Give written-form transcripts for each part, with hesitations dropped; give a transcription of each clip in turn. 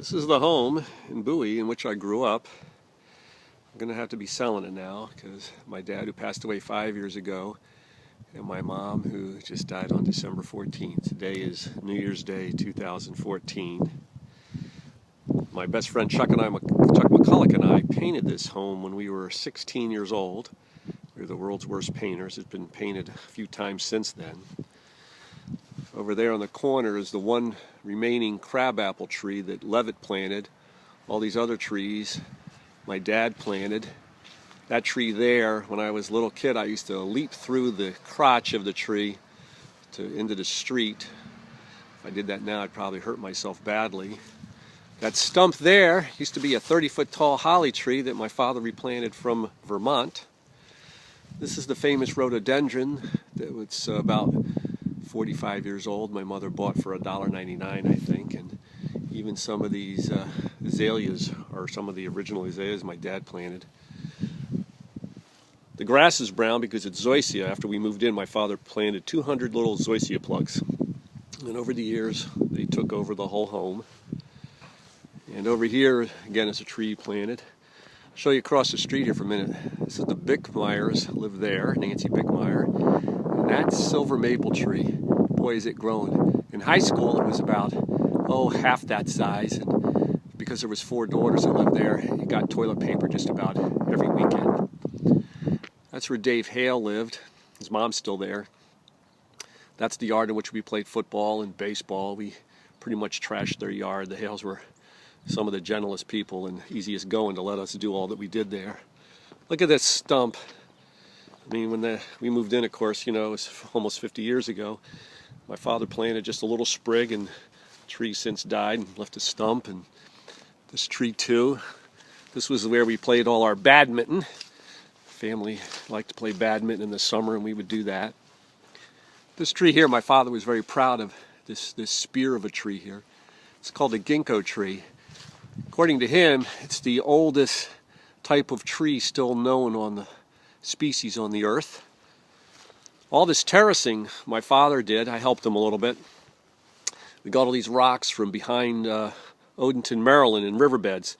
This is the home in Bowie in which I grew up. I'm going to have to be selling it now because my dad, who passed away 5 years ago, and my mom, who just died on December 14th. Today is New Year's Day 2014. My best friend Chuck McCulloch and I painted this home when we were 16 years old. We were the world's worst painters. It's been painted a few times since then. Over there on the corner is the one remaining crabapple tree that Levitt planted. All these other trees my dad planted. That tree there, when I was a little kid, I used to leap through the crotch of the tree into the street. If I did that now, I'd probably hurt myself badly. That stump there used to be a 30-foot tall holly tree that my father replanted from Vermont. This is the famous rhododendron that was about 45 years old. My mother bought for $1.99, I think, and even some of these azaleas are some of the original azaleas my dad planted. The grass is brown because it's zoysia. After we moved in, my father planted 200 little zoysia plugs, and over the years they took over the whole home. And over here again is a tree planted. I'll show you across the street here for a minute. This is the Bickmeyers that live there, Nancy Bickmeyer, and that silver maple tree. Boy, is it grown. In high school it was about half that size, and because there was 4 daughters that lived there, it got toilet paper just about every weekend. That's where Dave Hale lived. His mom's still there. That's the yard in which we played football and baseball. We pretty much trashed their yard. The Hales were some of the gentlest people and easiest going to let us do all that we did there. Look at this stump. I mean, when we moved in, of course, it was almost 50 years ago. My father planted just a little sprig, and the tree since died and left a stump. And this tree too. This was where we played all our badminton. Family liked to play badminton in the summer, and we would do that. This tree here, my father was very proud of this spear of a tree here. It's called a ginkgo tree. According to him, it's the oldest type of tree still known on the species on the earth. All this terracing my father did. I helped him a little bit. We got all these rocks from behind Odenton, Maryland, in riverbeds.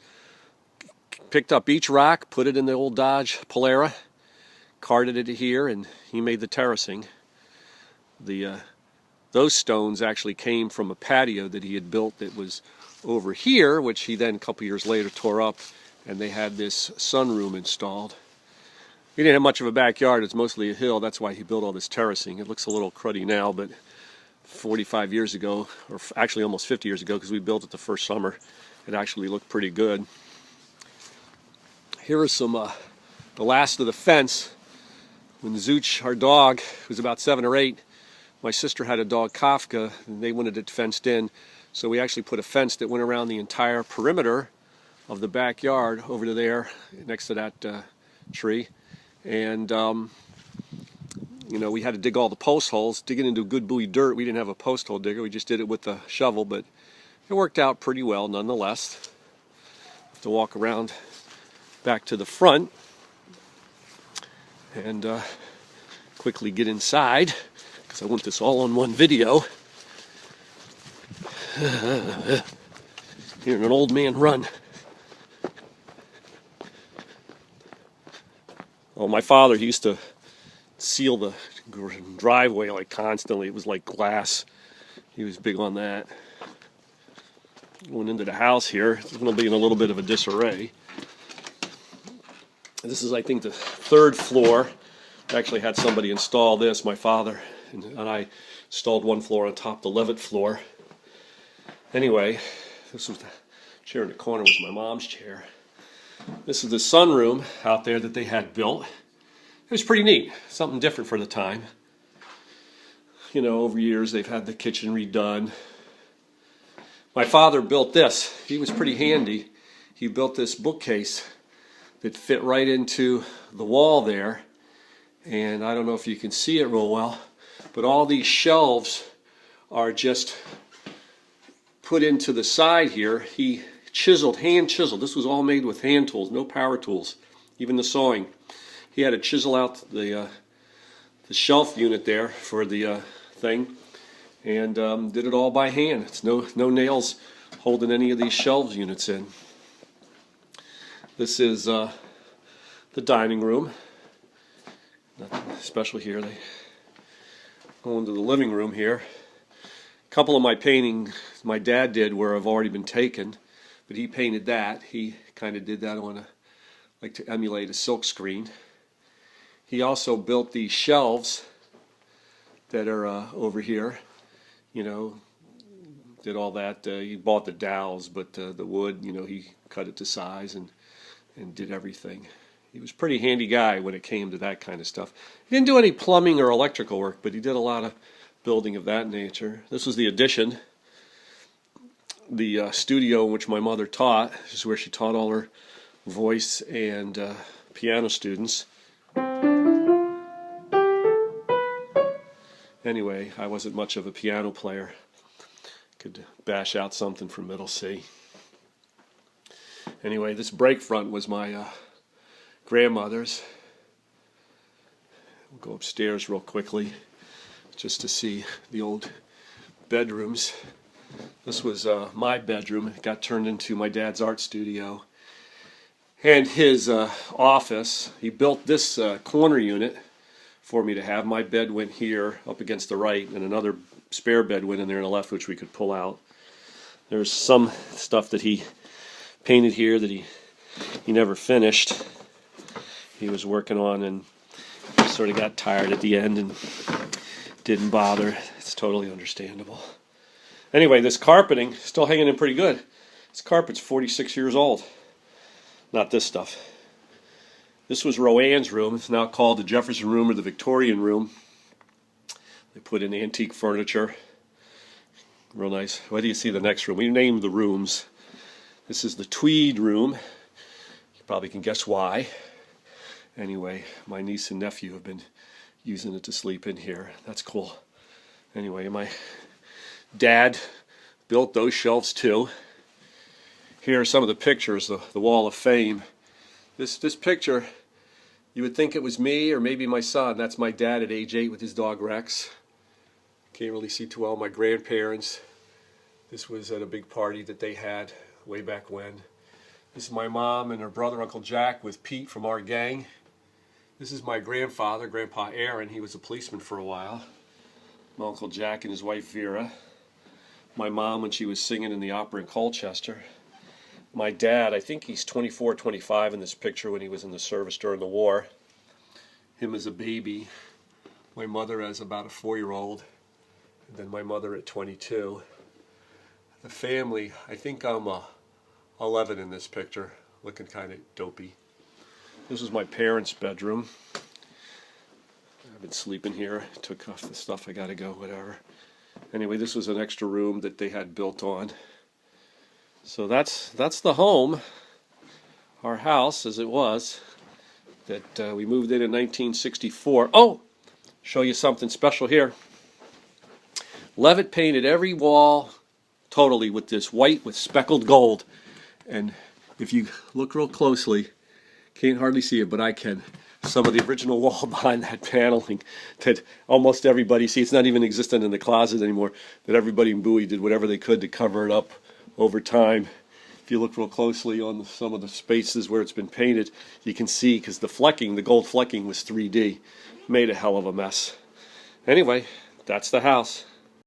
Picked up each rock, put it in the old Dodge Polara, carted it here, and he made the terracing. Those stones actually came from a patio that he had built that was over here, which he then a couple years later tore up, and they had this sunroom installed. He didn't have much of a backyard. It's mostly a hill. That's why he built all this terracing. It looks a little cruddy now, but 45 years ago, or actually almost 50 years ago, because we built it the first summer, it actually looked pretty good. Here is some the last of the fence. When Zooch, our dog, was about 7 or 8, my sister had a dog, Kafka, and they wanted it fenced in. So we actually put a fence that went around the entire perimeter of the backyard over to there, next to that tree. And, we had to dig all the post holes, digging into good Bowie dirt. We didn't have a post hole digger. We just did it with the shovel, but it worked out pretty well nonetheless. Have to walk around back to the front and quickly get inside because I want this all on one video. Hearing an old man run. Well, my father, he used to seal the driveway like constantly. It was like glass. He was big on that. Going into the house here, it's going to be in a little bit of a disarray. This is, I think, the 3rd floor. I actually had somebody install this, my father, and I installed one floor on top, the Levitt floor. Anyway, this was the chair in the corner, was my mom's chair. This is the sunroom out there that they had built. It was pretty neat, something different for the time. Over years they've had the kitchen redone. My father built this. He was pretty handy. He built this bookcase that fit right into the wall there. And I don't know if you can see it real well, but all these shelves are just put into the side here. He hand chiseled. This was all made with hand tools, no power tools, even the sawing. He had to chisel out the shelf unit there for the thing, and did it all by hand. It's no nails holding any of these shelves units in. This is the dining room. Nothing special here. They go into the living room here. A couple of my paintings my dad did were have already been taken, but he painted that. He kind of did that on a, like to emulate a silk screen. He also built these shelves that are over here. You know, did all that. He bought the dowels, but the wood, you know, he cut it to size and did everything. He was a pretty handy guy when it came to that kind of stuff. He didn't do any plumbing or electrical work, but he did a lot of building of that nature. This was the addition, the studio in which my mother taught. This is where she taught all her voice and piano students. Anyway, I wasn't much of a piano player. Could bash out something from middle C. Anyway, this break front was my grandmother's. We'll go upstairs real quickly just to see the old bedrooms. This was my bedroom. It got turned into my dad's art studio and his office. He built this corner unit for me to have. My bed went here up against the right, and another spare bed went in there on the left, which we could pull out. There's some stuff that he painted here that he never finished. He was working on and sort of got tired at the end and didn't bother. It's totally understandable. Anyway, this carpeting still hanging in pretty good. This carpet's 46 years old. Not this stuff. This was Roanne's room. It's now called the Jefferson room or the Victorian room. They put in antique furniture. Real nice. Why do you see the next room? We named the rooms. This is the Tweed room. You probably can guess why. Anyway, my niece and nephew have been using it to sleep in here. That's cool. Anyway, my dad built those shelves too. Here are some of the pictures, the Wall of Fame. This picture, you would think it was me or maybe my son. That's my dad at age 8 with his dog Rex. Can't really see too well. My grandparents. This was at a big party that they had way back when. This is my mom and her brother, Uncle Jack, with Pete from our gang. This is my grandfather, Grandpa Aaron. He was a policeman for a while. My Uncle Jack and his wife Vera. My mom when she was singing in the opera in Colchester. My dad, I think he's 24, 25 in this picture when he was in the service during the war. Him as a baby. My mother as about a 4-year-old. And then my mother at 22. The family, I think I'm 11 in this picture, looking kind of dopey. This is my parents' bedroom. I've been sleeping here. Took off the stuff. I gotta go, whatever. Anyway, this was an extra room that they had built on. So that's the home, our house as it was, that we moved in 1964. Oh, show you something special here. Levitt painted every wall totally with this white with speckled gold. And if you look real closely, can't hardly see it, but I can. Some of the original wall behind that paneling that almost everybody, see, it's not even existent in the closet anymore, that everybody in Bowie did whatever they could to cover it up over time. If you look real closely on some of the spaces where it's been painted, you can see, because the flecking, the gold flecking was 3D. Made a hell of a mess. Anyway, that's the house.